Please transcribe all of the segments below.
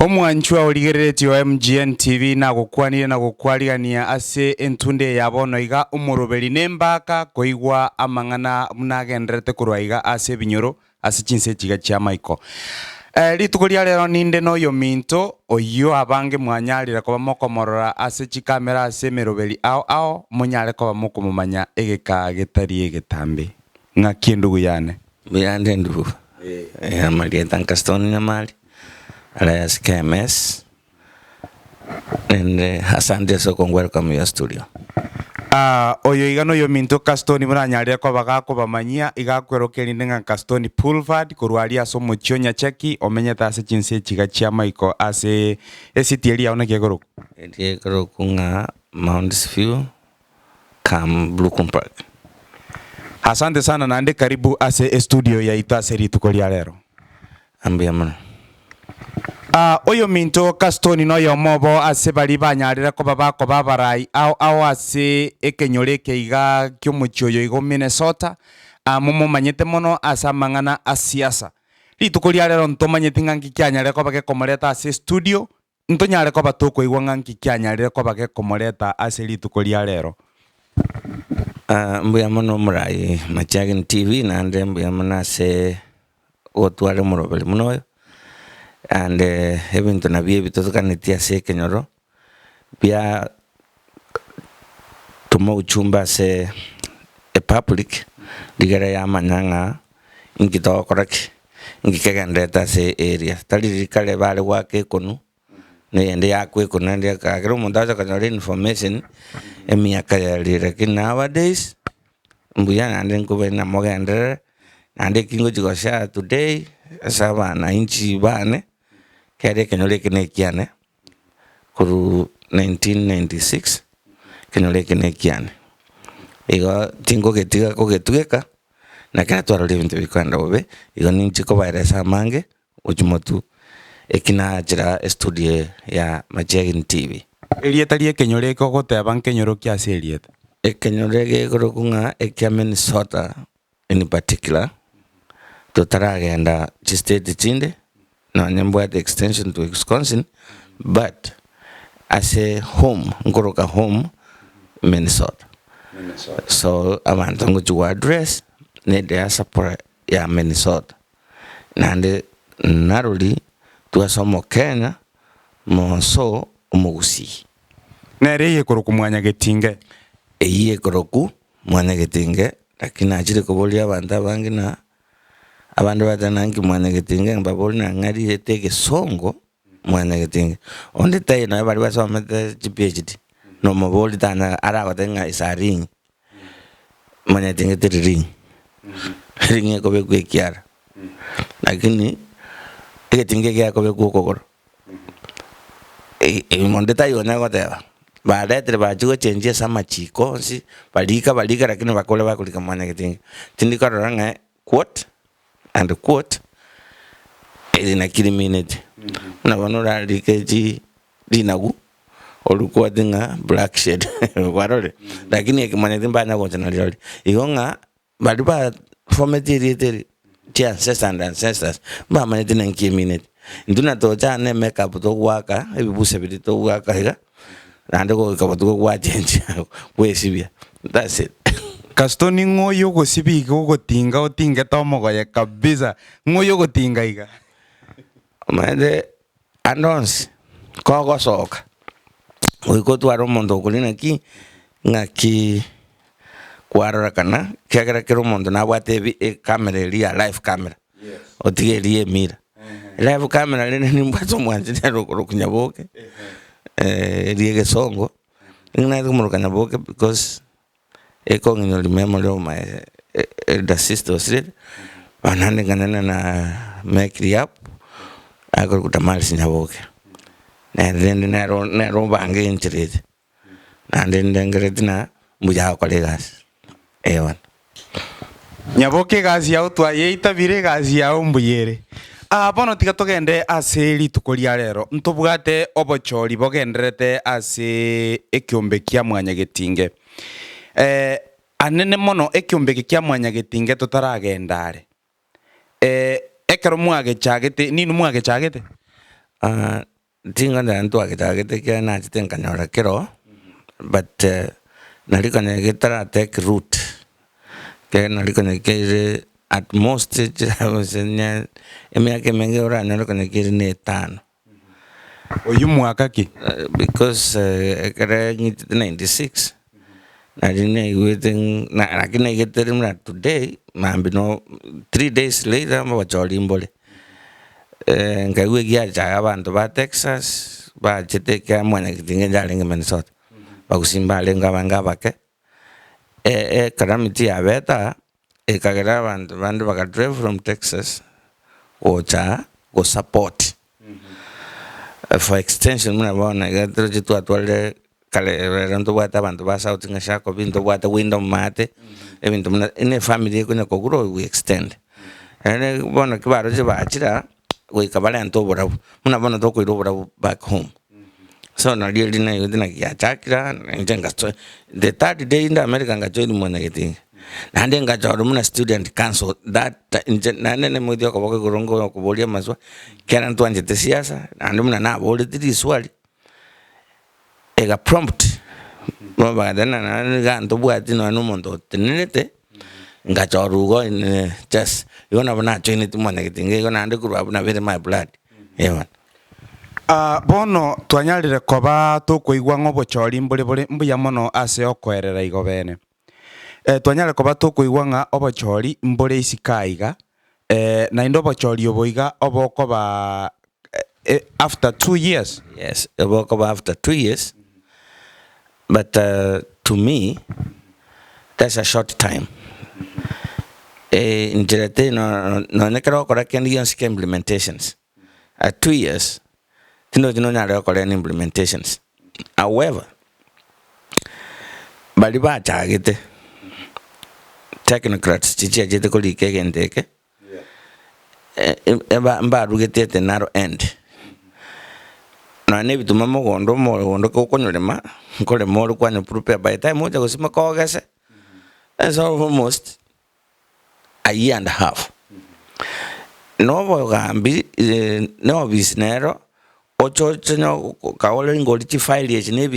Omwanchwa oligeretio MGN TV na gukwanire na gukwarigania ase entunde yabono iga umuruberi nembaka koigwa amang'ana mnagenderete kurwaiga ase binyoro ase chinse chiga chia Michael. Rituko ria rero ninde no yo minto oyo abange mwanyarira koba mokomorora ase chikamera ase meruberi ao munyare koba mokumumanya egeka getari egetambe ng'a kindu guyane Buyande ndu. Nyamari Kastone Nyamari. Alias KMS. And asante so welcome your studio. Oyo igano yo minto Kastone muranyarira koba gakobamanyia igakwerokeri ndenga Kastone Pulvard kurwaria so muchionya cheki omenyeta ase chinse chiga chia Michael ase esitieri yaona kegoro. Kegoro kunga Mount View kam Blue Park. Asante sana nande karibu ase studio ya ase rituko ria rero. Ambia mana. Oyo minto Kastone no yo mobo ase bari banyarira koba babarai ao ase ekenyore keiga kyomuchioyo igo Minnesota mumo manyete mono asa mang'ana asiasa rituko ria rero ntomanyete ng'anki kyanyare koba gekomoreta ase studio ntonyare koba tokoigwa ng'anki kyanyare koba gekomoreta ase rituko ria rero. Mbuya mono murai Mwanyagetinge TV nande mbuya mono ase otware murobeli munoyo. And ebintu nabye bitotokaneti ase kenyoro bia tumo uchumba ase public digara ya manyanga ingito koraki ingikegendeta ase area tali kale bale wake konu ne ende yakwe konu ende akagero mundaza kanyore information emiaka yali lakini nowadays mbuya nande nkube na mogende nande kingo jigosha today asaba na inchi bane kere kenyole kene kiane kuru 1996 kenyole kene kiane igo tingo getiga kogetugeka na kana twarole bintu bikwanda obe igo ninchi ko bairesa mange ujumotu ekina ajira studio ya Mwanyagetinge TV Elieta lie kenyole ko goteba nkenyoro kya ase elieta kenyole ge korokunga ekya Minnesota in particular totaragenda state chinde no nyambwa the extension to Wisconsin, but as a home, ngoroka home, Minnesota. So abantu ngo address ne dia support ya Minnesota. Nande naroli tuasomo Kenya monso umugusi. Nere ye koroku Mwanyagetinge. Eye koroku Mwanyagetinge lakini ajire kobolia abantu bangina abandu batanangi Mwanyagetinge mbaboli na ngari etege songo Mwanyagetinge onde tayi na bali basomete PhD no maboli tana ara batenga isaring Mwanyagetinge ring ring ko be kwekiara lakini Getinge ke ko be kokoro monde tayi ona goteba baada ba jugo change sama chiko si balika lakini bakole bakulika Mwanyagetinge tindikaranga quote and quote is in a minute. Na wanora likeji dinagu olukuwa dinga black shade warole lakini Mwanyagetinge na konjana loli igonga baliba formatiri tia ancestors ba Mwanyagetinge nki minute nduna toja ne makeup to waka ebibuse bidito waka higa nande ko kabato kwa change kwesibia that's it. Kastone ngoyo gosibi gotinga otinga tomogoye kabisa ngoyo gotinga iga mande anons kogo soka uko twaro mondo kulina ki ngaki kwarora kana kagera kero mondo na bwate camera ria live camera otige rie mira live camera lene ni mbwazo mwanje ndero kunyaboke rie songo ngina kumuru kanyaboke because eko ngino memory of my elder sister was it banane ganana na make it up agor kutamali sinyaboke na rende na ro bange inchirete na rende ngretina muja kolegas ewan nyaboke gazi ya utwa yeita bire gazi ya umbuyere bono tiga togende ase rituko ria rero ntubwate obochori bogenderete ase ekiombe kia Mwanyagetinge anene mono ekiombe kia Mwanyagetinge tutaragendare ekero mwagechagete ninu mwagechagete tinga ndantu agitagite kia na chitenkanyora kero but nalikanya gitara take route ke nalikanya ke at most nya emiaka menge ora nalikanya ke ne 5 oyu mwaka ki because kare 96 na waiting na lakini geterima today mambi no 3 days later mabacholi mbole ngaiwe gia cha abantu ba Texas ba chiteka Mwanyagetinge njalinga Minnesota bakusimba lenga bangabake calamity abeta kagera abantu baka drive from Texas ocha go support for extension muna bona gatro jitu atwale kale ranto bata abantu ba South ngashako binto bata window mate ebintu muna ine family kunya koguro we extend ene bona kibaro je bachira we kabale anto bora muna bona to ko bora back home so na really na yodina ya chakira njenga the third day in the America ngajoin Mwanyagetinge nande ngajoro muna student council that nane mudio ko boko gorongo ko bolia maswa kana twanje te siasa nande muna na bole tiri swali ega prompt no bagadana na ganto bwati no mondo tenete ngajoro go in just yona bana join it Mwanyagetinge yona ande kurwa bana very my blood yeah. Bono twanyarire koba tukuigwa ngobochori mbule mbuya mono ase okwerera igobene twanyare koba tukuigwa nga obochori mbule isikaiga na indo bochori oboiga obokoba after 2 years. Yes, obokoba after 2 years, but to me that's a short time. Injirete no nekero kora kendi yonske implementations at 2 years. Tino nyare kora implementations. However, baliba chagete technocrats chichi ajete kolike gendeke mba rugete te narrow end na ne bituma mogondo ko konyorema nkole moro kwanya prepare by the time moja gusima kogese that's almost a year and a half no bogambi no bisnero ocho chenyo kaole ngoli chi file ye ne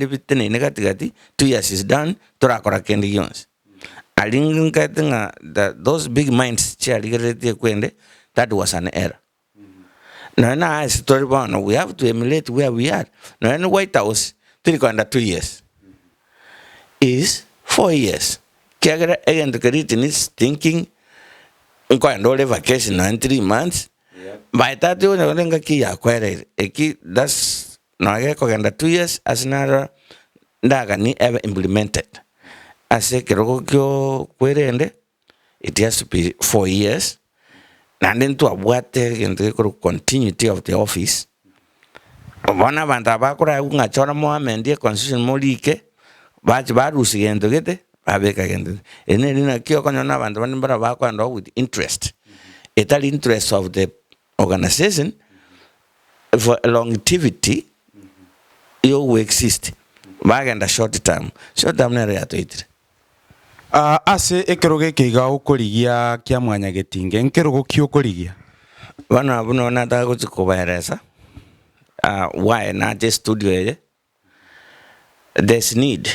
bitene ne gatigati 2 years is done turakora kendi yons alinga tinga those big minds chaligete kwende that was an error. No, story one. We have to emulate where we are. No, in the White House, 2 years is 4 years. Kagara again the creating is thinking. Going all vacation in 3 months. By that you know lenga ki acquire. That's no I go 2 years as another ndaga ni ever implemented. As a kiroko querende, it has to be 4 years. And then to what the continuity of the office. One of Antabakura, Chora Mohamed, constitution Molike, Barusi and to get it, Abeka again. And then in a Kyokonana and one Barabako and all with interest. Etal interest of the organization for longevity, you will exist. Back and a short time. Short time, never to it. Ase ekeroge kiga ukurigia kia Mwanyagetinge nkerogo kiukurigia bana buno nata kuchikoberesa why not just studio ere there's need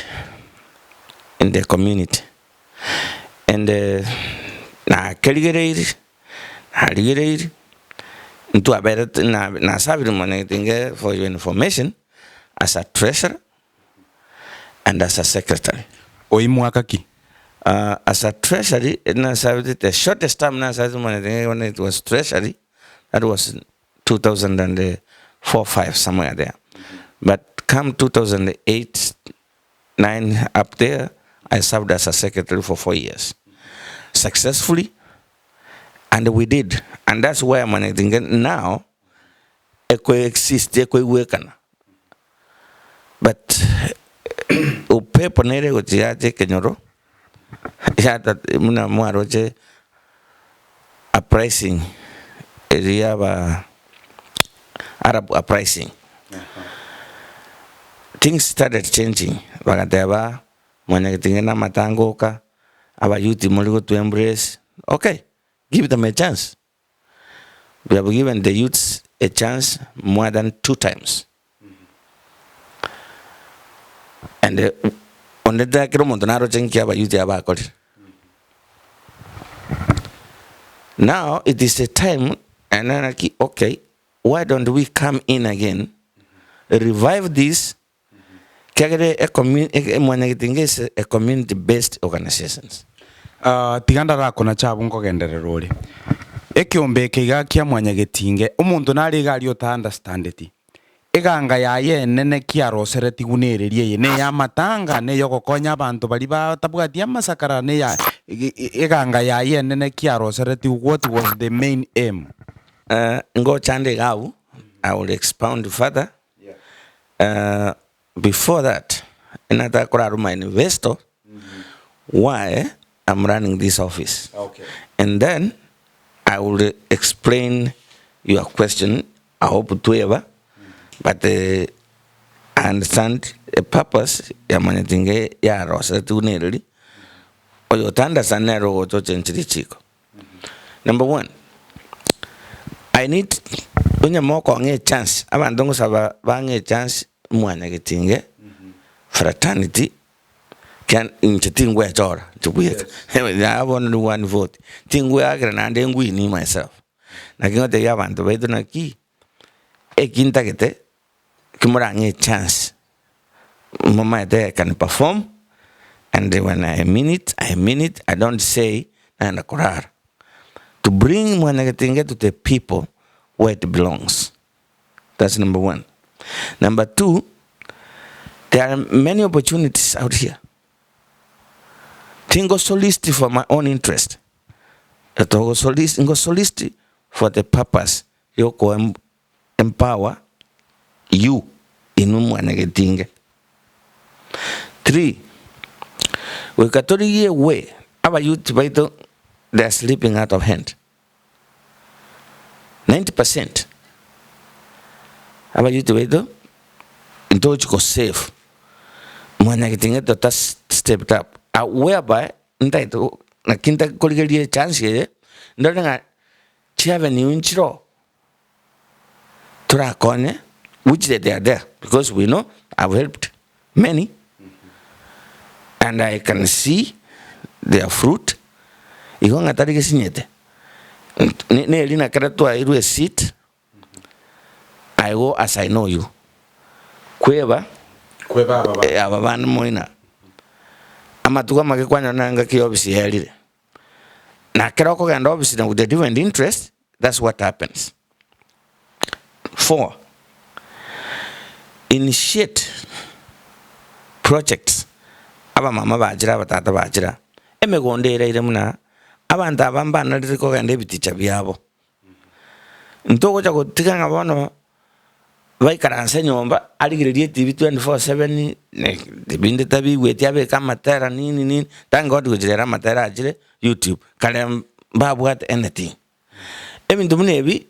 in the community and na keligereiri ntu abere na sabi Mwanyagetinge for your information as a treasurer and as a secretary oimwaka ki as a treasury, the shortest time when it was treasury, that was 2004-5 somewhere there. But come 2008, 9 up there, I served as a secretary for 4 years, successfully, and we did, and that's why Mwanyagetinge now coexist, working. But upepo nere gotiaje kenyoro. Yeah, that muna muaroje a pricing area ba Arab pricing. Things started changing. Bagateba Mwanyagetinge na matangoka aba youth moligo to embrace. Okay, give them a chance. We have given the youths a chance more than 2 times. And on the day Montanaro Chenkiaba Yuti. Now it is a time, and anarchy, okay, why don't we come in again, revive this? Mwanyagetinge is a community-based organizations. Tiganda rako na chabu nkogendere rori. Ekiombe kiga kia Mwanyagetinge, umuntu nari gari ota understand it. Eganga ya ye nene kia rosere tigunererie ye ne ya matanga ne yogokonya abantu bali batabwatia masakara ne ya eganga ya ye nene kia rosere ti what was the main aim? Ngo chande gau, I will expound further. Before that, another my investor, why I'm running this office. Okay. And then I will explain your question. I hope to ever, but I understand the purpose. Mwanyagetinge ya rosa tu nereli. Oyo tanda sanero to chenchiri chiko. Number one, I need unyamoko nge chance. Abandongo saba bange chance. Mwanyagetinge fraternity can inchitingwe chora chubuyeka. I have only one vote. Tingwe agra na ndengwi ni myself. Na kingote ya bantu beto na ki kinta kete kimurange chance. Mama I can perform, and when I mean it, I mean it. I don't say na kurar. To bring Mwanyagetinge to the people where it belongs. That's number one. Number two, there are many opportunities out here. Tingo solisti for my own interest. Tingo solisti for the purpose yoko empower you in Mwanyagetinge. 3, we katori ye way. Our youth baito, they are sleeping out of hand. 90%. Aba yutu wedo into chiko safe. Mwanyagetinge to tas stepped up. Whereby ntaito na kinta koligeli chance ye ndo nga chiave ni unchiro tura kone, which they are there because we know I've helped many, and I can see their fruit. Iko ngatari kesinyete ne lina karatua iru a seat. I go as I know you. Kweba ababana moina. Amatuka makikwanya nanga ki obisi helire. Na keroko ganda obisi na with the different interest, that's what happens. 4, initiate projects. Aba mama bajira batata bajira. Emegondera ire muna abantu abamba naliriko ganda ebiticha byabo. Ntoko chako tikanga bono Karanse nyomba aligirelie TV 24/7 binde tabi weti abe kama tera nini thank God kujira matera ajire YouTube kale babwat anything ebintu munebi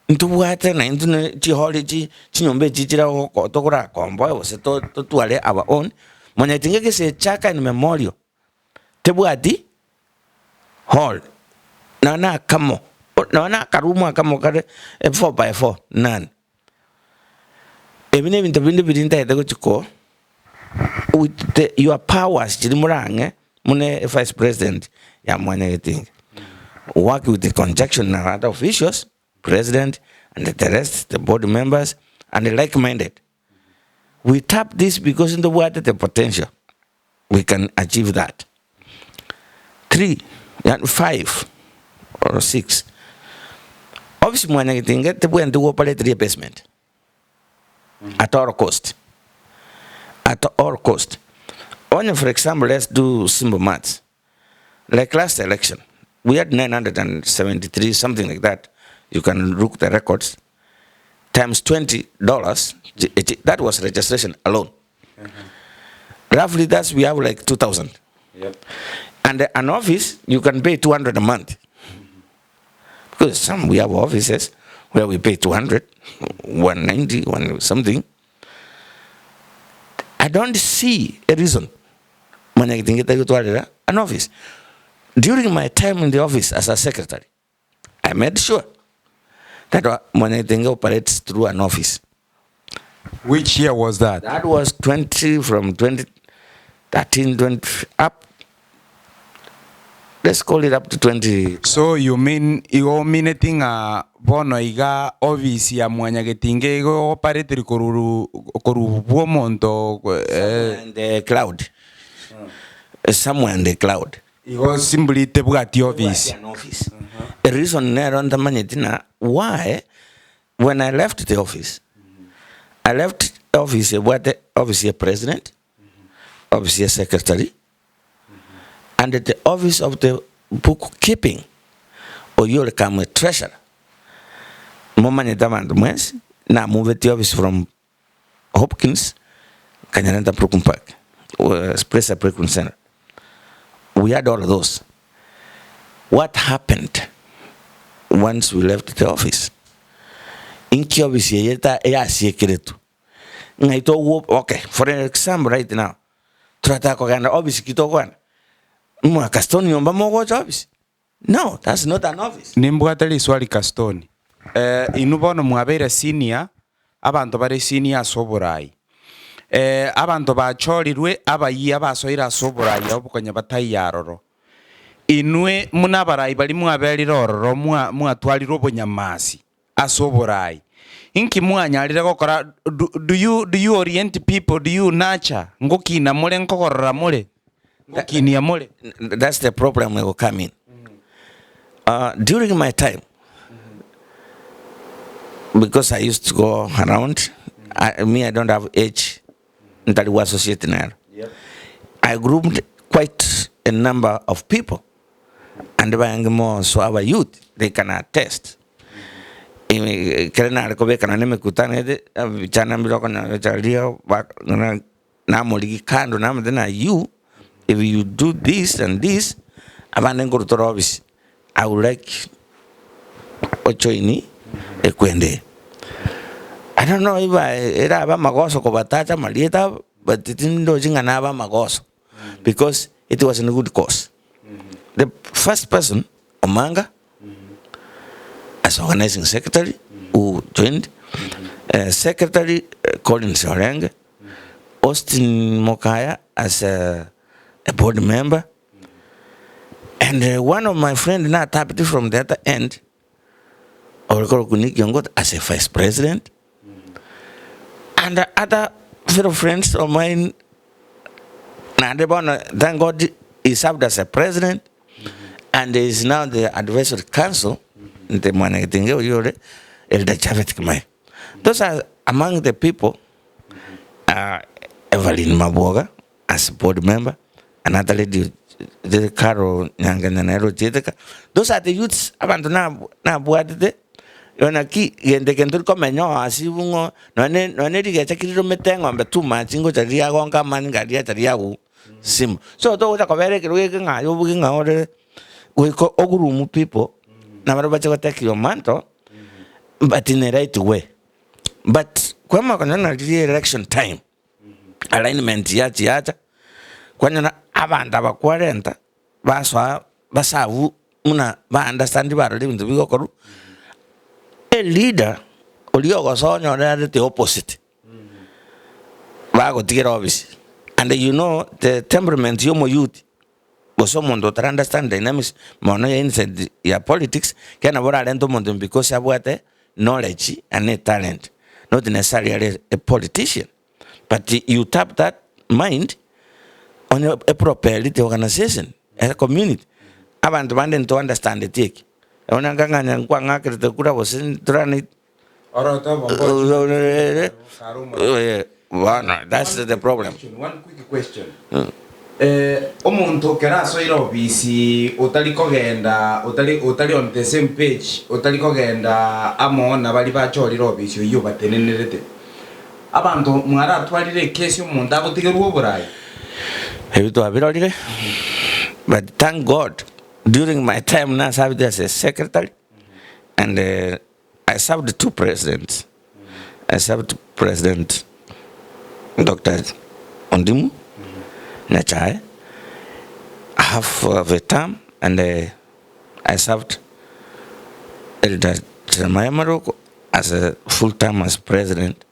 ntubwate na intune chiholi chinyombe chichira ko tokora kombo wose to tuale our own Mwanyagetinge kese chaka in memorial tebwati hall na kamo na karuma kamo kare 4x4 none. Even if the bidinta go with your powers, Jilimurange, Mune Vice President, Mwanyagetinge. Work with the conjunction of other officials, President, and the rest, the board members, and the like-minded. We tap this because in the world the potential. We can achieve that. 3, 5, or 6. Obviously, Mwanyagetinge, the way to operate replacement. At all cost. At all cost. Only for example, let's do simple maths. Like last election, we had 973, something like that. You can look the records. Times $20, that was registration alone. Roughly that's we have like 2,000. Yep. And an office, you can pay 200 a month. Because some we have offices where we pay 200, 190, something. I don't see a reason. An office. During my time in the office as a secretary, I made sure That Mwanyagetinge operates through an office. Which year was that? That was from 2013, 20 up. Let's call it up to 20. So you mean bono iga office ya Mwanyagetinge igo operate koru monto in the cloud. Somewhere in the cloud. Igo simply tebugati office. The reason I don't understand why when I left the office, I left office a president, office a secretary, and at the office of the bookkeeping, or you'll come a treasurer. Moment mwezi na move the office from Hopkins, Kanyarenta Brooklyn Park, Express Brooklyn Center. We had all of those. What happened once we left the office? Inki office yeta ya secreto. Ngaito okay, for example right now. Trata ko ganda office kito kwan. Mwa Kastone yomba mogo office. No, that's not an office. Nimbwatali swali Kastone. Inubono mwabere senior, abantu bare senior soborai. Abantu bachorirwe abayi abasoira soborai obukonya batayaroro. Inwe munabarai bali mwabelira ororo mwatwalira obonyamasi asoborai. Inki mwanyalira gokora do you orient people, do you nurture ngokina mole nkogorora mole ngokini mole. That's the problem that will come in. During my time, because I used to go around, I don't have age that was associated now. Yep. I grouped quite a number of people, and more so our youth, they can attest. Kerana ko be kana neme kutane de chana mbilo kana chalia na moligi kando na mdena you, if you do this and this, abane ngoro to office, I would like ochoini ekwende. I don't know if era aba magoso ko batacha malieta, but it didn't do jinga na aba magoso because it was in a good cause. The first person, Omanga, as organizing secretary, who joined, secretary Colin Soreng, Austin Mokaya as a board member, and one of my friends now tapped from the other end, as a vice president, and other fellow friends of mine. Thank God he served as a president, and is now the advisory council. The Mwanyagetinge Elder Chavet Kmai. Those are among the people. Evelyn Maboga as board member, another lady, the Carol Nyanganero Jedeka. Those are the youths abandoned na boade. Yonaki yende kentul ko menyo asibungo no ne diga chakiro metengo ambe too much ngo charia gonga man garia charia u sim. So to ta ko bere ke nga yo bugi nga ore we ko ogurumu people na mara bacha take your mantle but in the right way. But kwama kana na election time alignment ya tiata kwanya abanda ba40 baswa basavu muna ba understand ba ro bintu bigokoru. A leader, Oliogo Sonyo, the opposite. Vago ticket office. And you know the temperament, yomo youth, was someone that understand dynamics, mono inside your politics, can avoid a because you have knowledge and talent, not necessarily a politician. But you tap that mind on a proper organization, a community. I want to understand the take. Onanganga kwanga kirte kura was trani. That's the problem. One quick question. Omuntu kera soira obisi otali kogenda otali on the same page otali kogenda amona bali bachorira obisi yo batenenerete. Abantu mwara twalire kesi omuntu agotigerwa oburai. Hebito abirolire. But thank God. During my time now, I served as a secretary, and I served two presidents. I served President Dr. Ondimu Nachai, half of a term, and I served Elder Nyamari as a full-time as president,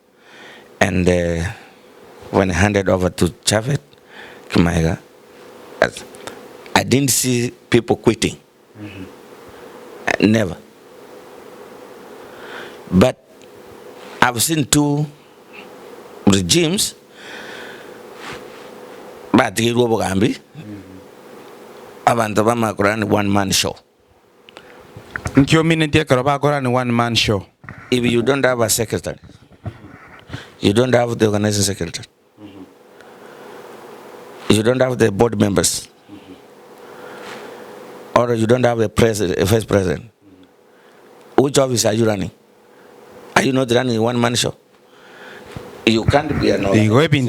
and when I handed over to Chavet Kimaiga, I didn't see people quitting. Never. But I've seen two regimes, but abantu bamakorana one-man show. One-man show. If you don't have a secretary, you don't have the organizing secretary, you don't have the board members, or you don't have a vice president, which office are you running? Are you not running a one-man show? You can't be an organization.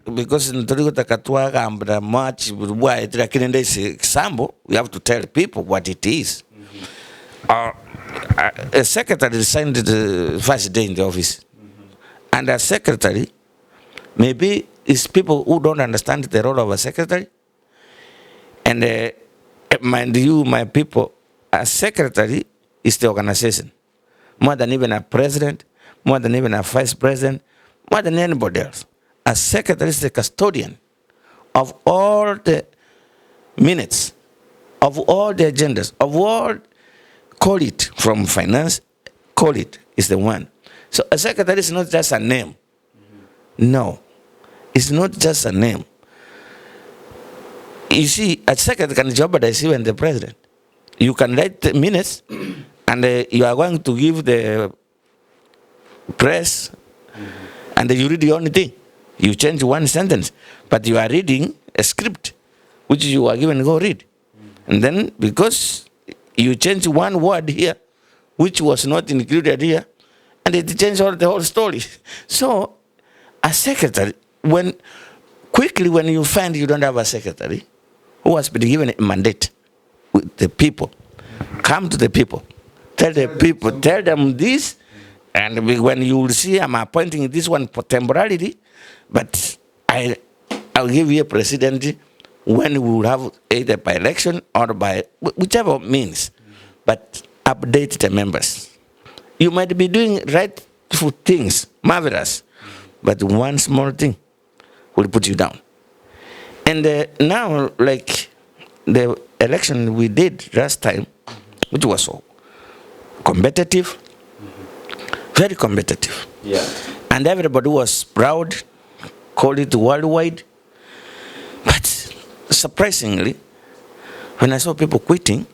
Because in the March, we have to tell people what it is. A secretary signed the first day in the office. And a secretary, maybe it's people who don't understand the role of a secretary. And mind you, my people, a secretary is the organization. More than even a president, more than even a vice president, more than anybody else. A secretary is the custodian of all the minutes, of all the agendas, of all, call it from finance, call it is the one. So a secretary is not just a name. No, it's not just a name. You see, a secretary can jeopardize even the president. You can write the minutes, and you are going to give the press, and you read the only thing. You change one sentence, but you are reading a script, which you are given to go read. And then, because you change one word here, which was not included here, and it changed the whole story. So, a secretary, when you find you don't have a secretary who has been given a mandate with the people, come to the people, tell them this, and when you will see I'm appointing this one for temporarily, but I'll give you a president when we will have either by election or by whichever means, but update the members. You might be doing rightful things, marvelous, but one small thing will put you down. And now, like the election we did last time, which was so competitive, very competitive. Yeah. And everybody was proud, called it worldwide. But surprisingly, when I saw people quitting,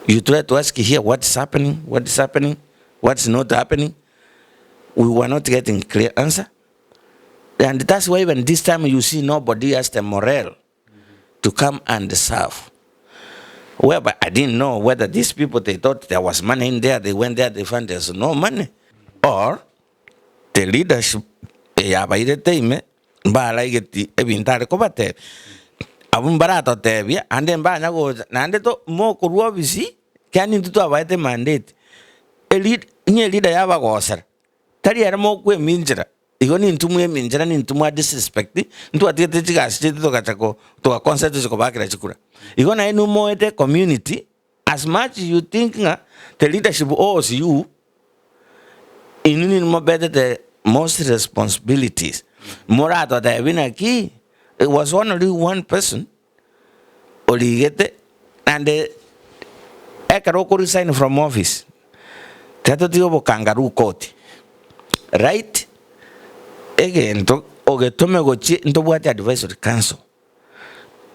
you try to ask here what's happening, what's not happening. We were not getting clear answer. And that's why even this time you see nobody has the morale to come and serve. Well, but I didn't know whether these people, they thought there was money in there, they went there, they found there's no money. Or the leadership, and then more can into a mandate. A leader yava goser. Tari mo que minjera. Even into me minjera into my disrespect. Into a theatrical state to a concert to go back at Chikura. You're gonna know more at the community. As much as you think the leadership owes you, you need more better the most responsibilities. More out of the winner key. It was only one person. Oligete and the Ekaroko resigned from office. Tato tiobo kangaroo court. Right? Again, Ogetome gochi into what advisory council.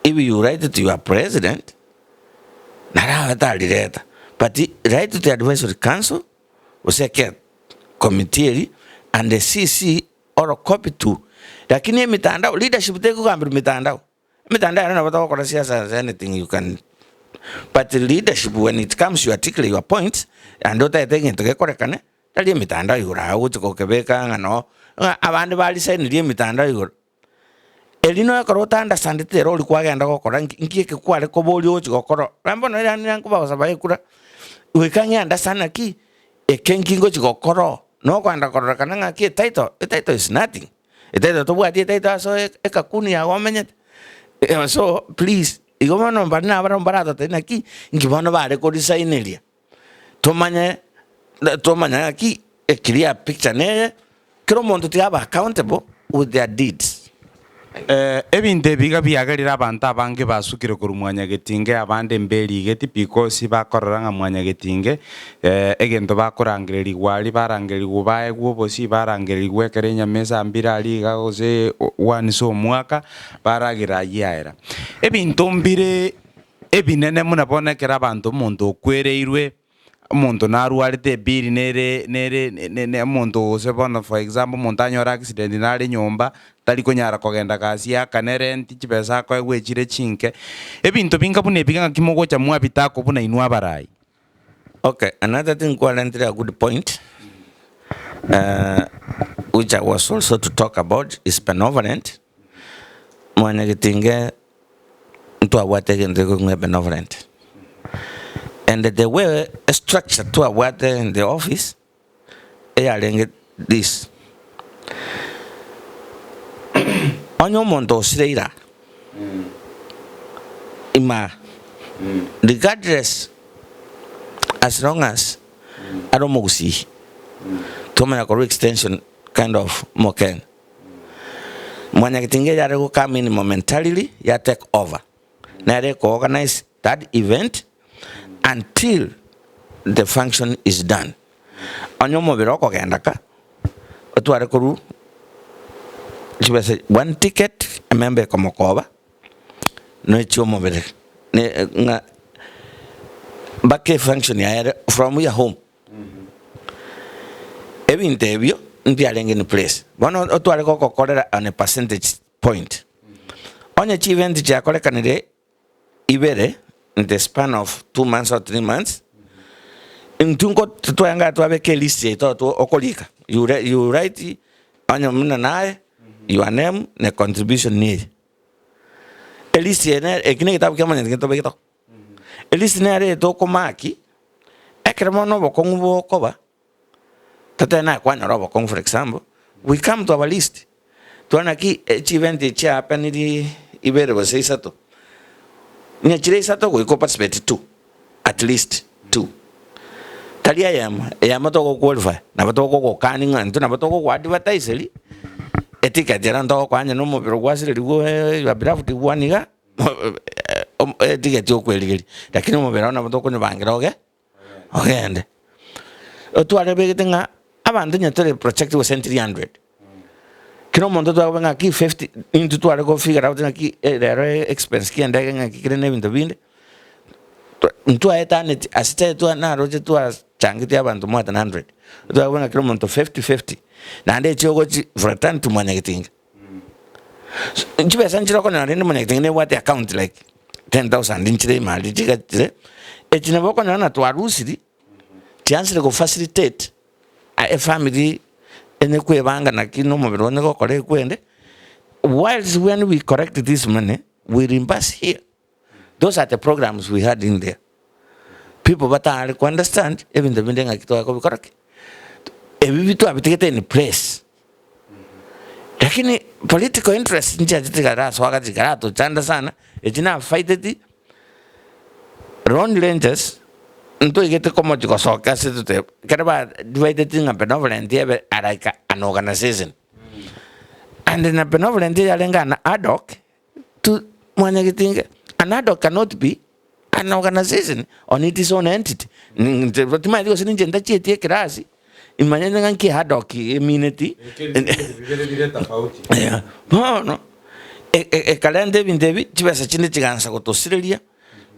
If you write it to your president, but write to the advisory council, was a committee, and the CC or a copy to. Lakini mitandao leadership take go mitandao. Mitandao I don't know what as anything you can. But the leadership, when it comes, you articulate your points, and don't I think into get correct. Tell you mitandao you are to go Quebec and all. Around the valley side, mitandao you. Elino Corota understand the role required and go correct in Kiki Quale Cobolio to go correct. Rambo and Yankuba was a Bayakura. We can't understand a key. A king go to go corro. No one a key title. A title is nothing. A title to what the title so a cacunia 1 minute. So please igomano mbana abara tena ki ngibona bare ko designeria tomanya ki a clear picture ne kero muntu tiaba accountable with their deeds. Ebinte biga biagarira abantu abange basukire kuru Mwanyagetinge abande mbeli geti because bakoranga Mwanyagetinge egento bakorangiriri gwali barangiri gubaye gwobosi barangiri gwekere Nyamesa mbirali gagose one so mwaka baragira yaera ebinto mbire ebinene munabonekera abantu muntu okwereirwe umuntu narwarite biri nere umuntu sebona for example umuntu anyora accident nari nyomba tari kunyara kogenda kasi akanerenti chibesa ko egwechire chinke ebintu binga bune biga kimogo cha mwabitako buna inwa barai. Okay, another thing quite a good point which I was also to talk about is benevolent. Mwanyagetinge ntu awate ngende benevolent. And the way structured to what in the office, they are this. On your monto sreira, ima, regardless, as long as I don't see, to make a extension kind of moken. Mwanyagetinge ya come in momentarily, ya take over. Now they organize that event until the function is done. Onyo mobile ko gendaka otuare kuru chibese one ticket a member como koba no chio mobile ne nga back function ya from your home every interview ndialenge in place bono otuare ko korera on a percentage point onye chi event ja kole kanire ibere in the span of 2 months or 3 months, in tungo tuanga to have a list to okolika. You write on your munanae, your name, the contribution need. A list here, a kineta come and get to it. A list near to komaki, a cremono bokongo cover. Tatana one robocon, for example. We come to our list. To anaki, event the chair penny ibere was say sato. Nyachire sato we ko participate 2 at least 2 talia yama to ko qualify na bato ko kaning antu na bato ko advertise li etika jera ndo ko anya no mo pero wasire go ya brafu ti waniga etika ti okweli lakini mo pero na bato ko bangira oge ogende otu arebe tenga abantu nyatore project was 300 kino mondo to venga aquí 50 into to algo figure out aquí the expense ki anda aquí crene bintu binde to eternity asite to na roje to changiti abantu more than 100 to venga kino mondo 50 na ande chogo for time to Mwanyagetinge nchibe sanchira kona rende Mwanyagetinge ne what account like 10,000 inchire mali chikatire echine boko na to arusiri chance go facilitate a family ene kwebanga na kino mobile one go kore kwende whilst when we correct this money we reimburse here. Those are the programs we had in there. People but are understand even the building akitoa ko correct ebi bitu abitekete in place lakini political interest nje jitikara so wakati karato chanda sana ejina fight it Ron Rangers nto igete como chico soka setute kerba divided in a benevolent araika an organization and in a benevolent yalenga an ad hoc to Mwanyagetinge. An ad hoc cannot be an organization on its own entity. But my was in Jenda Cheti Krasi. In Manyanki ad hoc immunity. Yeah. No. A calendar in David, Chivas Chinichigansa to Australia.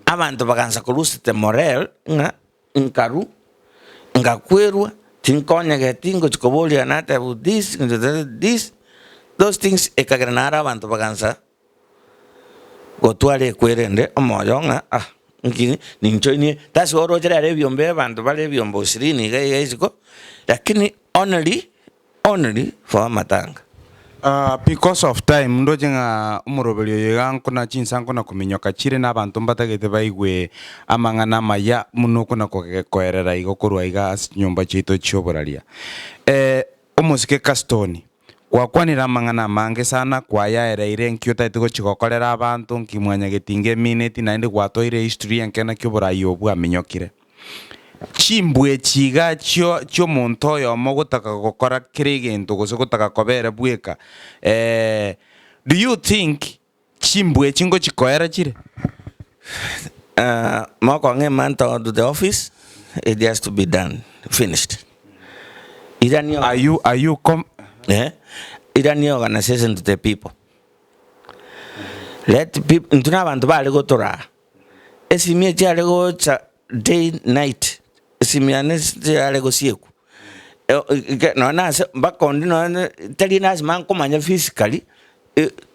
Avanto vacanza colusite morel nga nkaru nga kwerwa Mwanyagetinge chikoboli anata this those things ekagranara avanto vacanza gotwale kwerende omoyonga ngini ninchoini that's all roger are byombe avanto bale byombo 20 gaiziko lakini only for matanga. Because of time ndojenga umurobelio yeganko na chinsanko na kuminyoka chire na abantu mbatagete baigwe amangana maya munoko na koerera igokorwa iga nyomba chito chioboraria umusike Kastone gwakwanira mang'ana mange sana kwayaereire nkio taiti gochigokorera abantu nki Mwanyagetinge minute naende gwatoire history enkena kio borai obu amenyokire chimbwe chiga chio muntu oyomo gotaka gokora kire egento gose gotaka kobera bweka do you think chimbwe chingo chikoera chire moko nge manto to the office, it has to be done, finished. Are you Irani organization to the people. Let people ntuna abantu bale gotora. Esimie chale go day night. Esimie chale go sieku. No na bakondi no tali nas man komanya physically.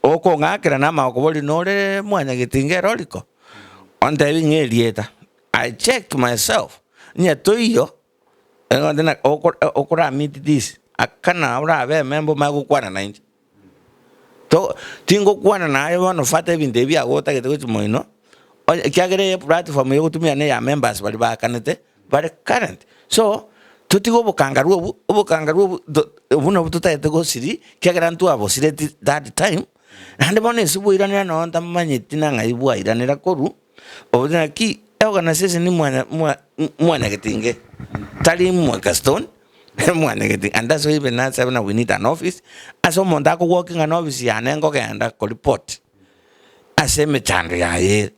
Oko ngakira na makoboli nore Mwanyagetinge roliko. On the lieta. I checked myself. Nya toyo. Ngondena okora meet this. Akana ora ave member mago kwana na inji. To tingo kwana na ayo no fata binde bia gota ke to moino. Kyagere platform yo tumia ne ya members bali ba kanete bali current. So tutigo bukangaru buno bututa etego siri kyagera ntu abo sire that time. Hande bone subu iranira no ntamanyeti na ngai bua iranira koru. Obuna ki organization ni Mwanyagetinge. Tali Kastone. And that's why even now we need an office. As someone that working an office, and then go and report. I say, me chandri aye.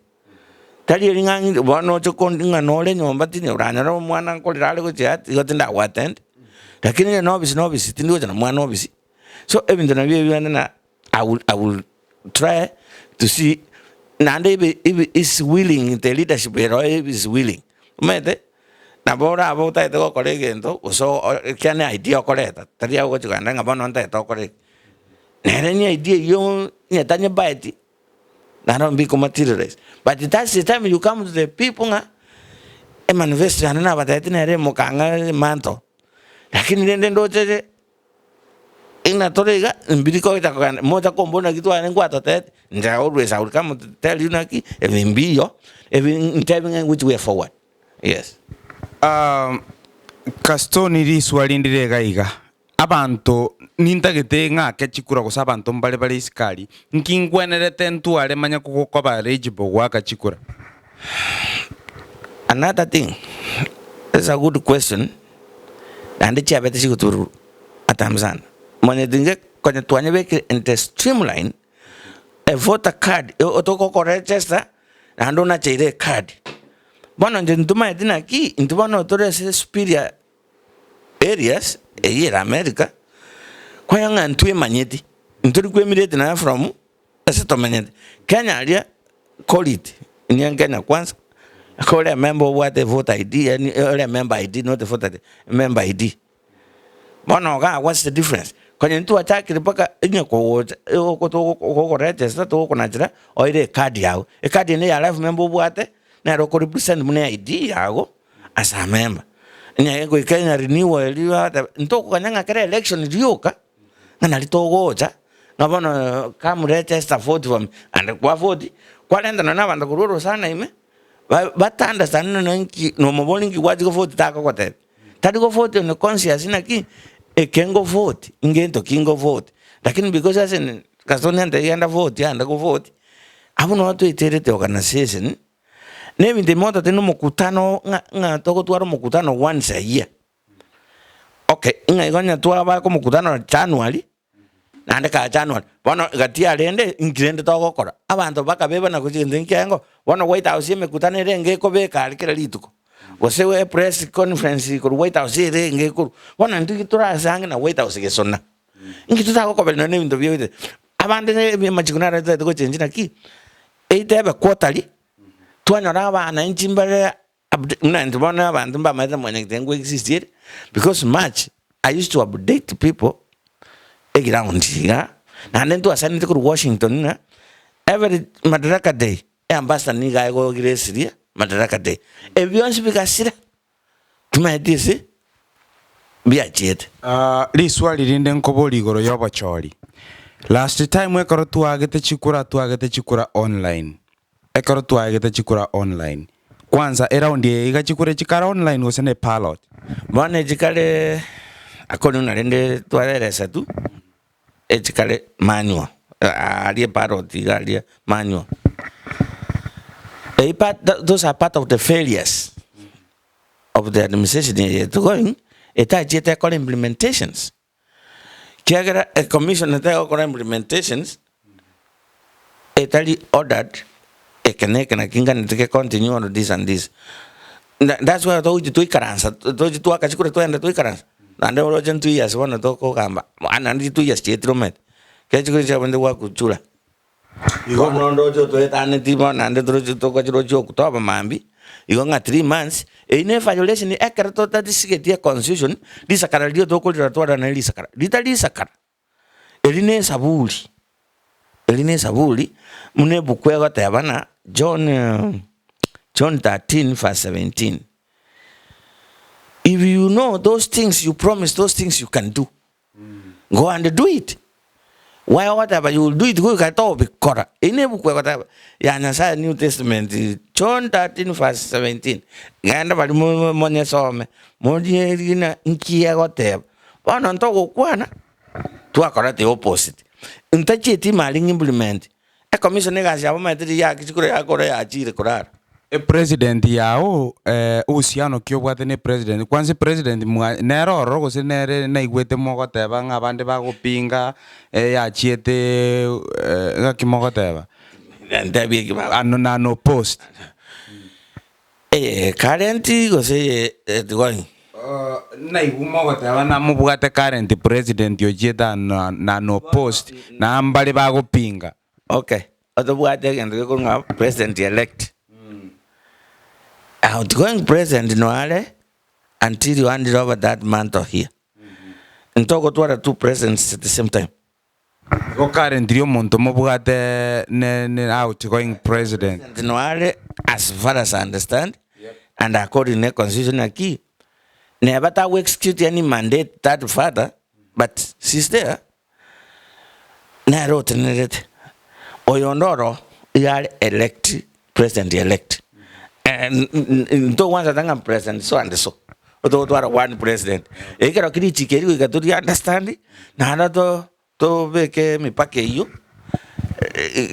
Tell you, one or two conding and all in your batin, ran around one uncle Raleigh, you got in that what end. The king an office, sitting with one office. So even the I will try to see Nande is willing, the leadership is willing. Na bora abota ito korege ento so kiane idea koreta taria go chukanda ngabano nta ito korege nere ni idea yo ni tanya baiti na don't be materialize but that's the time you come to the people nga e manifest na batati nere mukanga manto lakini nende ndoche ina torega mbiriko ita moja kombona kitu ane ngwato tet nja always I will come to tell you naki evimbiyo in which way forward. Yes. Kastone ri swalindire gaiga abantu nintagete ng'ake chikura gusa abantu mbale iskari nkingwenerete ntu ale manya kukoba eligible gwaka chikura. Another thing, it's a good question and the chabete chikuturu atamzana Mwanyagetinge kwenye tuanye beke into streamline a voter card otoko ko register and ona chire card. Bueno, ntuma edina ki ntuma no tores superior areas here America kwa yanga ntwe manyeti nturi kwemirete na from eseto manyeti Kenya alia call it in Kenya kwanza call a member what the voter ID and a member ID not the voter ID, member ID. Bueno, what's the difference? Kwenye ntu ataki mpaka inye ko register to ko najira oire card yao e card ne ya life member what na roko represent mune ID yago as a member nya ego ikanya renewal liwa ntoko kanyanga kare election rioka na litogoja ngabona kam register vote from and kwa vote kwa lenda na banda kuroro sana ime batanda sana nanki no mobolingi waji go vote tako kote tadi go vote no conscious na ki ekengo vote ingento kingo vote lakini because as in Kastone anda vote anda go vote abuno watu iterete organization Nemi de moto tenu mukutano nga toko tuaro mukutano once a year. Okay, nga igonya tuara ba ko mukutano January. Nande ka January. Bono gatia rende ingirende toko kora. Abantu bakabeba na kujinde nkengo. Bono White House mekutane renge ko be ka kira lituko. Wose we press conference ko White House renge ko. Bono ndu kitura sange na White House ke sonna. Ingitu tako ko bel nemi ndo biyo. Abande ne machikunara to ko chenjina ki. Eitebe quarterly Tuanyora na nchimbare na ntibona abantu mbamaza Mwanyagetinge existed because March I used to update people ground here na nendo asani to Washington na every Madaraka Day ambassador ni ga go Grecia Madaraka Day everyone bikasira tumaidisi biachet liswali linde nkoboli goro yobachori last time wekoro tuagete chikura online ekoro tuagete chikura online kwanza around iga chikure chikara online gosene pilot bane chikale akoni unarende tuareresa tu echikale manual ali parody ali manual. Those are part of the failures of the administration going ita call implementations. Kiagara a commission ita call implementations Italy ordered a connect and a king and take continue on this and this. That's why I told you to Ikaransa, told you to Akachukura to end the Ikarans. And there were 2 years, one of Toko Gamba, and 2 years, Chetromet. Kachuka when the work with Chula. You go on Rojo to it and the Timon and the Rojo Tokajo Toba Mambi. You go 3 months. In a violation, the Akarato that is a constitution, this Akaradio Toko Ratora and Elisakar. Little Sakar. Eline Sabuli. Eline Sabuli, Mune Bukwega Tavana, John 13, verse 17. If you know those things, you promise those things you can do. Go and do it. Why whatever you will do it, go to be kora. Ine Bukwega Yana New Testament, John 13, verse 17. Ganda Balimu Monesome, Modina Inkia whatever. One on Togo Kwana. To a the opposite. In Tachiti Maling implement. A commission has a president yao usiano kyo watene president kwanza president nero rogo se nere na igwete mogoteba ngabande bagopinga ya chiete ngakimogoteba ano no post currently go say going na igumogoteba na mubugate current president yo jeta na no post na ambali bagopinga. Okay, otherwise they can go president elect. Outgoing president no until you hand it over that month or here. And talk about 2 presidents at the same time. Go current yo monto mobugate ne outgoing president. No as far as I understand, and according to the constitution key, never to execute any mandate that father, but she's there. Na wrote it. Oyonoro, you are elect president elect. And to once I'm president, so and so. Although to one president. You can critique we got to understand it. Nana to make me pack you.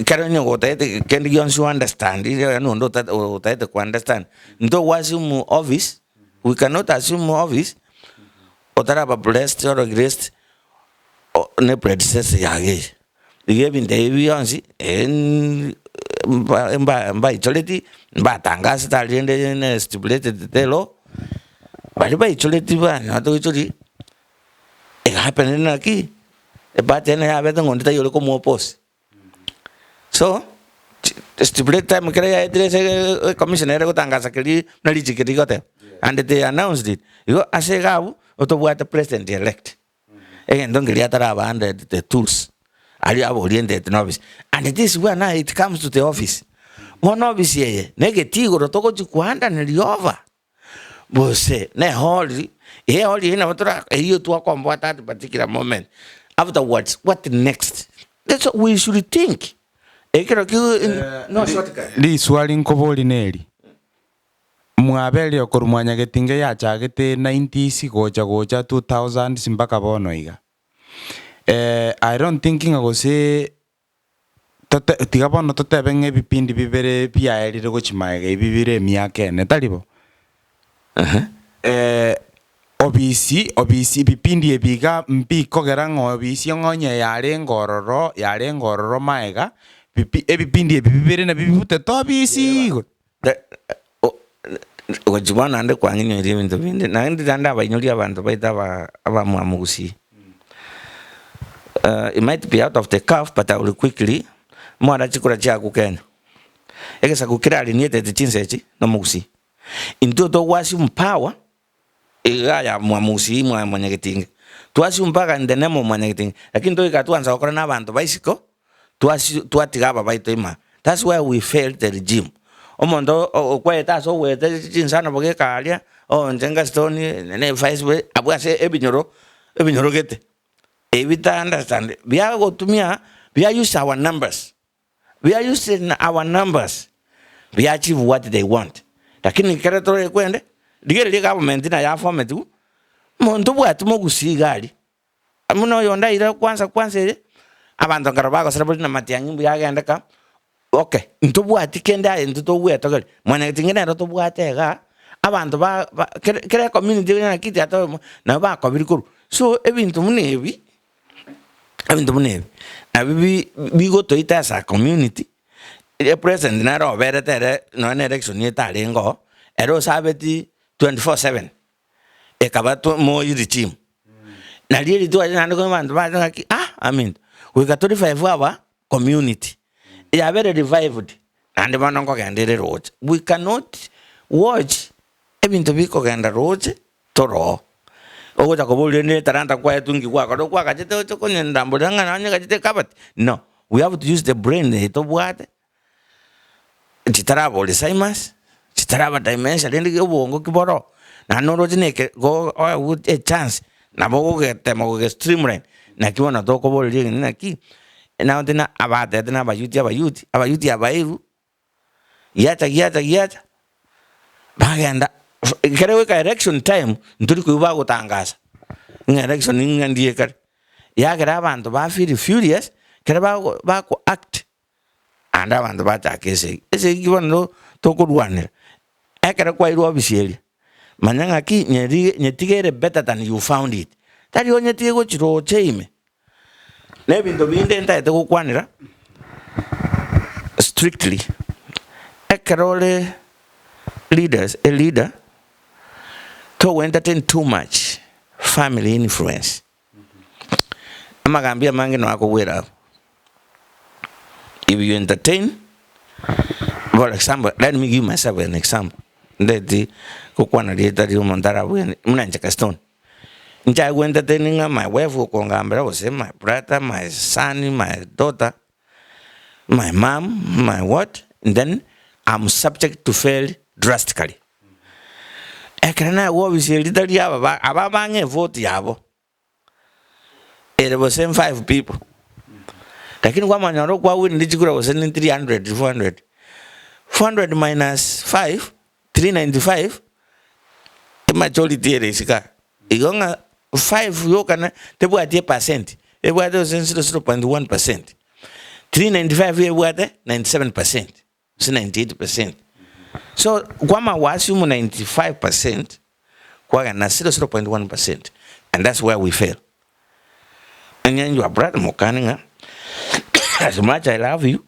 Can you understand it? No, that understand. Though was you office, we cannot assume office. Or that have blessed or graced or ne predecessor. The gave in the aviancy and by utility, but Tangas Italian stipulated the law. But by utility, not usually. It happened in a key. But then I have it on the Yoloco post. So, stipulate time, a commissioner of Tangasakari, Nalichikati, and they announced it. You are say, or to what the president elect. Again, don't get under the tools. Oriented novice. And it is when it comes to the office. One office here, negative or to go to Quanda and the over. But say, ne holy, here only in our you to combat at a particular moment. Afterwards, what next? That's what we should think. No, Li swali nkoboli neli. Mwabeli okuru Mwanyagetinge ya chagete 90s gocha 2000 simbaka bono iga. I don't thinking I was say tigapo no totebenge bipindi bibere pia elire gochimaege bibire miake netalibo. Obisi bipindi ebiga mpiko gerango obisi ngonye yare ngororo maega ebipindi bibire na bibute to obisi Ojibwana ande kwangini ibintu bindi na ndi danda abanyuri abantu baita abamuamugusi. It might be out of the cuff, but I will quickly. Mwana chikura chaku Kenya. Egesa kukira aliniete tichinsechi no mugusi. Into to wasi power. Ya muamugusi Mwanyagetinge. Tuasi mpaka in the name of Mwanyagetinge. Lakini to ikatuanza okora na abantu baisiko. Tuatigaba baito ima. That's why we failed the regime. Omondo okweta so wete chinsana boke kalia. Njenga Kastone ne Facebook abwase ebinyoro gete. We understand. We are going to we are using our numbers. We are using our numbers. We achieve what they want. Lakini keretore kwende, digere government na ya format tu. Monto bwatu mogusi gali. Amuno yonda ira kwanza abantu ngaraba ko celebrate na matiangi mbu yagenda ka okay ntubwati kenda ntutobweta kale Mwanyagetinge na tobwate ga abantu ba kere community na kiti ato na ba ko birikuru so ebintu munebi na bigo to itasa community the president na ro bere tere no na election ni talengo ero sabeti 24/7 e kabato mo yirichim na lili tu ajana ko bantu ba I mean we got 35 our community they are very revived and the man ko gandere road we cannot watch ebintu biko ganda road toro ogo ta ko bole ne taranta kwa tungi kwa ko kwa kachete to ko ndambo danga na nya kachete kabat no we have to use the brain to what chitarabo le saimas chitaraba dimension ndi ke bongo kiboro na no road ne ke go with a chance na bogo ke temo ke streamline na kiona to ko bole ni na ki na tena abate tena abayuti abairu yata bagenda kerewe ka election time nturi kuba gutangaza in election ngandie kare ya kera abantu ba feel furious kera ba ko act and abantu ba takese ese kibono to kurwanira ekera kwa iru obisieli manyanga ki nyetigere better than you found it tari onyetige go chiro cheime nebintu binde ntaite gukwanira strictly ekerole leaders a leader to entertain too much family influence amagambia mangi no akowera if you entertain for example let me give myself an example that kukwana leta dio montara mnanja Kastone nja entertaining my wife ko ngambira was my brother my son my daughter my mom my what and then I'm subject to fail drastically ekrana wo biseli dali aba bange vote yabo it was same 5 people lakini kwa manyaro kwa win ndichikura was 300 400 minus 5 395 majority eresika igonga 5 yokana tebu atie percent ebu ate 0.1% 395 ebu ate 97% so 98%. So, Guama was 95%, Kwaga na 0.1%, and that's where we fail. And then you are brother Mokaninga, as much I love you,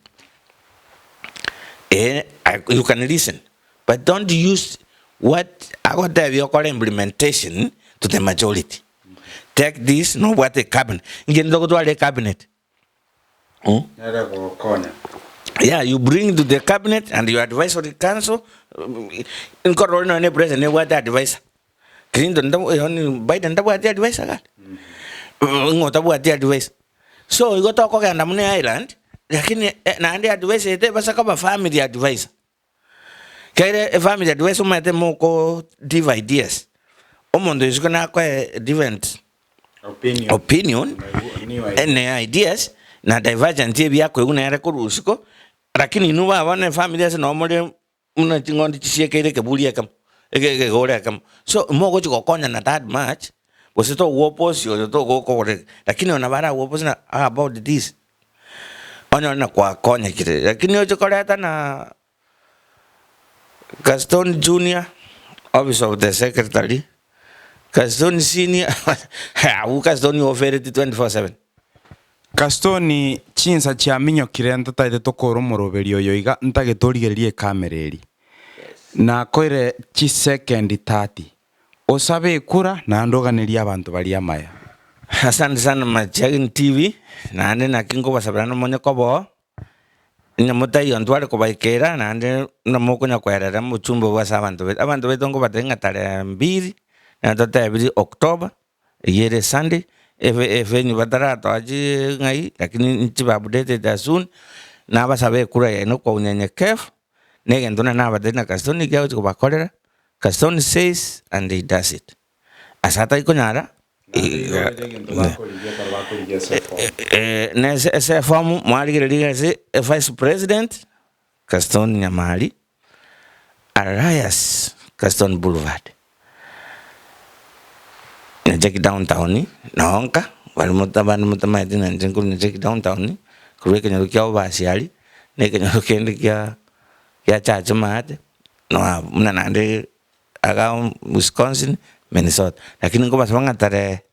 you can listen, but don't use what I got there you call implementation to the majority. Take this, no what a cabinet. You can go to a cabinet. Yeah, you bring to the cabinet and your advisory council. In Corona, any president, what advice? Clinton, Biden, what advice? What advice? So you go to Koganamune Island, Nandi advice, it was a family advice. Carry a family advice, Moko div ideas. Omondo is going to acquire different opinion and ideas. Na divergent bia ko una era kurusiko lakini nuwa wana familia no mole una tingondi chisiekere ke bulia kam ke gore kam so mogo chiko konya na that much was to wopos yo to go kore lakini ona bara wopos na about this ona na kwa konya kire lakini ojo koleta na Kastone Junior office of the secretary Kastone Senior Kastone offered 24/7 Kastone chinsa chia minyo kirenta taite tokoro moroberi oyo iga ntagiturigerie kamereri na koire chi second 30 osabe kura na ndoganiria abantu bali amaya. Asante sana Mwanyagetinge TV na ande na kingo basabrana monyo kobo nyamuta yontwale kobaikera na ande na moko nyakwerera mu chumbo bwa abantu betongo batenga tare 2 na tota 2 October yere Sunday efe ni batara toaji ngai lakini nchiba updated as soon na basabe kura ya no kwa unyenyekevu negendona na badena Kastone kyao chikobakolera Kastone says and he does it asata ikonyara ese form mwaligiriga se vice president Kastone Nyamari Arias Kastone Boulevard Jackie downtown naonka bali mutabana mutamaiti na njengu ni cheki downtown kuwe kenyo kya obasiali ne kenyo kende kya chacha mate no muna nande aga Wisconsin Minnesota lakini ngoba sabanga tare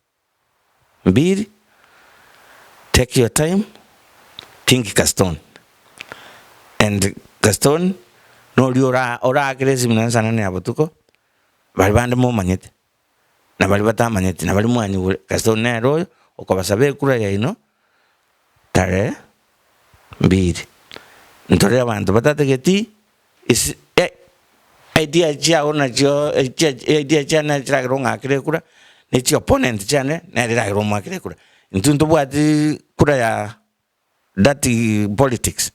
mbili. Take your time, think Kastone. And Kastone, no ora agresi mnansana ne abatuko. Bali bande mo manyete. Na bali bata manyete, na bali mwanyi Kastone ne royo, okabasabe kura ya ino. Tare mbili. Ntore abantu batategeti is idea chia ona jo idea chia na chia ronga kire kura. Ni chi opponent chia ne na ira ronga kire kura. Ntuntu bwati kura ya dati politics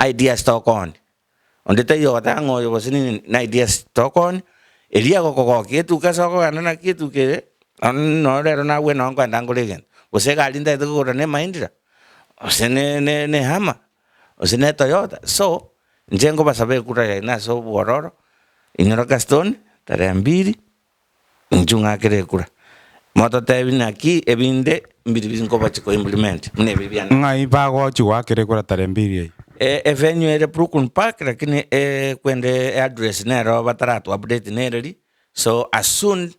ideas talk on ondete yo tango yo bosini na ideas talk on elia go kietu kasa ko na kietu ke no re na we no kwanda ngolegen ose ga linda de go ne mindira ose ne hama ose ne Toyota so njengo basabe kura ya na so bororo inyoro Kastone tare mbili njunga kire kura moto tebina ki ebinde mbili bizinko bachiko implement mune bibiana ngai bago chwa kire kura tare mbili venue ere Brooklyn Park lakini kwende address nero bataratu update nereri so as soon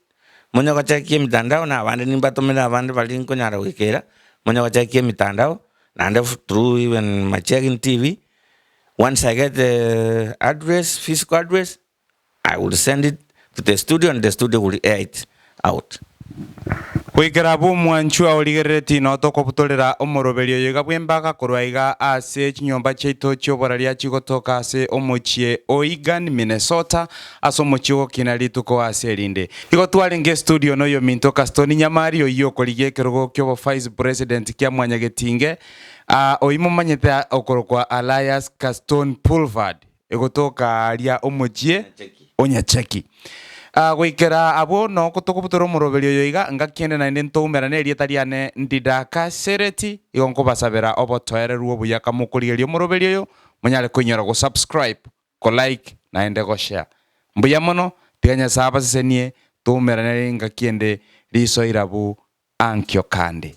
mwenye wachakie mitandao na abandi nimbatomera abandi balinko nyara wikera mwenye wachakie mitandao na through even my checking TV once I get the address physical address I will send it to the studio and the studio will air it out. Kwikera bu mwanchua oligereti no toko butolera omoroberio yiga bwembaga kurwaiga ase chinyomba cheito chobararia chigotoka ase omochie Oregon Minnesota aso mochio kinali tuko ase linde igo twalenge studio no yo minto Kastone Nyamari oyo kolige kerogo kyo vice president kya Mwanyagetinge oimo manyete okorokwa Alliance Kastone Boulevard egotoka aria omochie Onyacheki gwikera abo no kutokubutoro moroberio yoiga ngakiende na ntomera ne rietariane ndidaka sereti igonko basabera obotoereru obuyaka mukurigerio moroberio yo munyale kunyora go subscribe ko like na ende go share mbuya mono tiganya saba senie tumera ne ngakiende riso irabu ankyo kande.